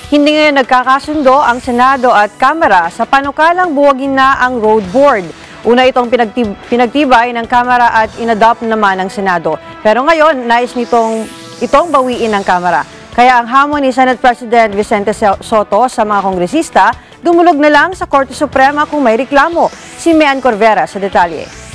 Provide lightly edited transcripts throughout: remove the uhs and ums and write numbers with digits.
Hindi ngayon nagkakasundo ang Senado at Kamara sa panukalang buwagin na ang road board. Una itong pinagtibay ng Kamara at inadopt naman ng Senado. Pero ngayon, nais itong bawiin ng Kamara. Kaya ang hamon ni Senate President Vicente Soto sa mga kongresista, dumulog na lang sa Korte Suprema kung may reklamo. Si Mean Corvera sa detalye.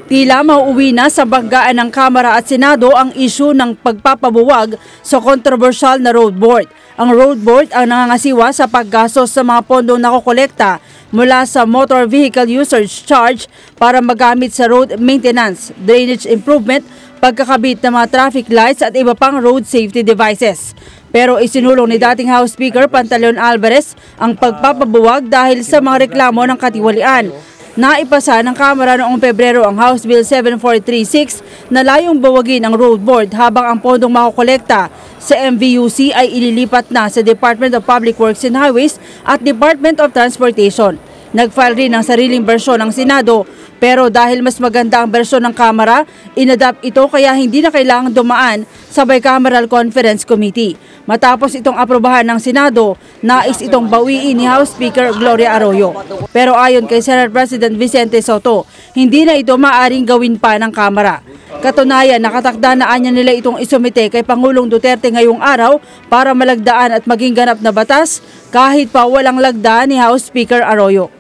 Tila mauuwi na sa banggaan ng Kamara at Senado ang issue ng pagpapabuwag sa kontrobersyal na road board. Ang road board ang nangangasiwa sa paggastos sa mga pondong nakokolekta mula sa motor vehicle usage charge para magamit sa road maintenance, drainage improvement, pagkakabit ng mga traffic lights at iba pang road safety devices. Pero isinulong ni dating House Speaker Pantaleon Alvarez ang pagpapabuwag dahil sa mga reklamo ng katiwalian. Naipasa ng Kamara noong Pebrero ang House Bill 7436 na layong bawagin ang road board habang ang pondong makokolekta sa MVUC ay ililipat na sa Department of Public Works and Highways at Department of Transportation. Nag-file rin ng sariling bersyon ng Senado pero dahil mas maganda ang bersyon ng Kamara, inadapt ito kaya hindi na kailangang dumaan sa Bicameral Conference Committee. Matapos itong aprobahan ng Senado, nais itong bawiin ni House Speaker Gloria Arroyo. Pero ayon kay Senate President Vicente Soto, hindi na ito maaaring gawin pa ng Kamara. Katunayan, nakatakda na anya nila itong isumite kay Pangulong Duterte ngayong araw para malagdaan at maging ganap na batas kahit pa walang lagda ni House Speaker Arroyo.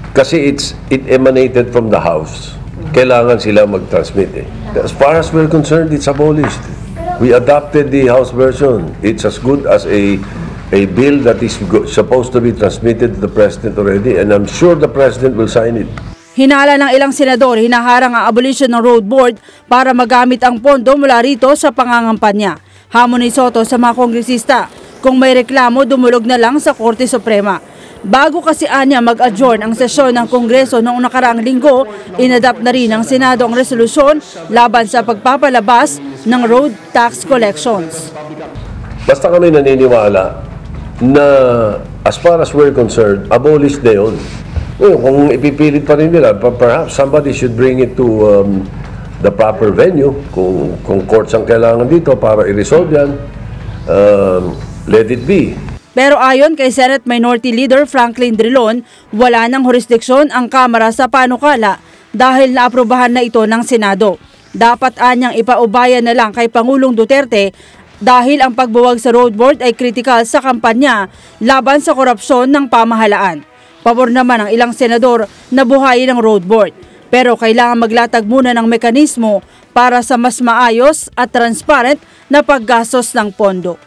Kasi it emanated from the House. Kailangan sila mag-transmit eh. As far as we're concerned, it's abolished. We adopted the House version. It's as good as a bill that is supposed to be transmitted to the President already, and I'm sure the President will sign it. Hinala ng ilang senador, hinaharang ang abolition ng road board para magamit ang pondo mula rito sa pangangampanya. Hamon ni Soto sa mga kongresista, kung may reklamo, dumulog na lang sa Korte Suprema. Bago kasi anya mag-adjourn ang sesyon ng Kongreso noong nakaraang linggo, inadapt na rin ng Senado ang resolusyon laban sa pagpapalabas ng road tax collections. Basta kami naniniwala na as far as we're concerned, abolished na yun. Kung ipipilit pa rin nila, perhaps somebody should bring it to the proper venue. Kung courts ang kailangan dito para i-resolve yan, let it be. Pero ayon kay Senate Minority Leader Franklin Drilon, wala nang jurisdiksyon ang Kamara sa panukala dahil naaprubahan na ito ng Senado. Dapat anyang ipaubaya na lang kay Pangulong Duterte dahil ang pagbuwag sa road board ay kritikal sa kampanya laban sa korupsyon ng pamahalaan. Pabor naman ang ilang senador na buhayin ang road board. Pero kailangan maglatag muna ng mekanismo para sa mas maayos at transparent na paggastos ng pondo.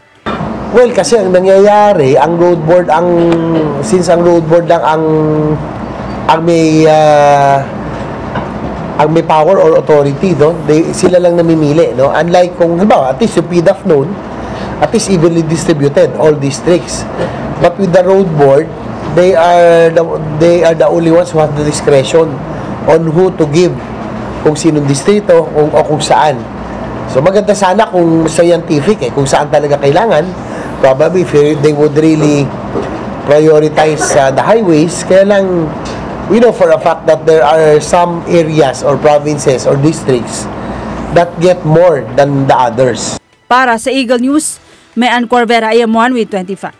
Well, kasi ang nangyayari, ang road board since ang road board lang ang may power or authority, no? Sila lang namimili, no? Unlike kung halimbawa, at least yung PDAF noon, at least evenly distributed all districts. But with the road board, they are the only ones who have the discretion on who to give, kung sinong distrito o kung saan. So maganda sana kung scientific kung saan talaga kailangan. Probably they would really prioritize the highways. Kaya lang, we know for a fact that there are some areas or provinces or districts that get more than the others. Para sa Eagle News, Mean Corvera, AM1 with 25.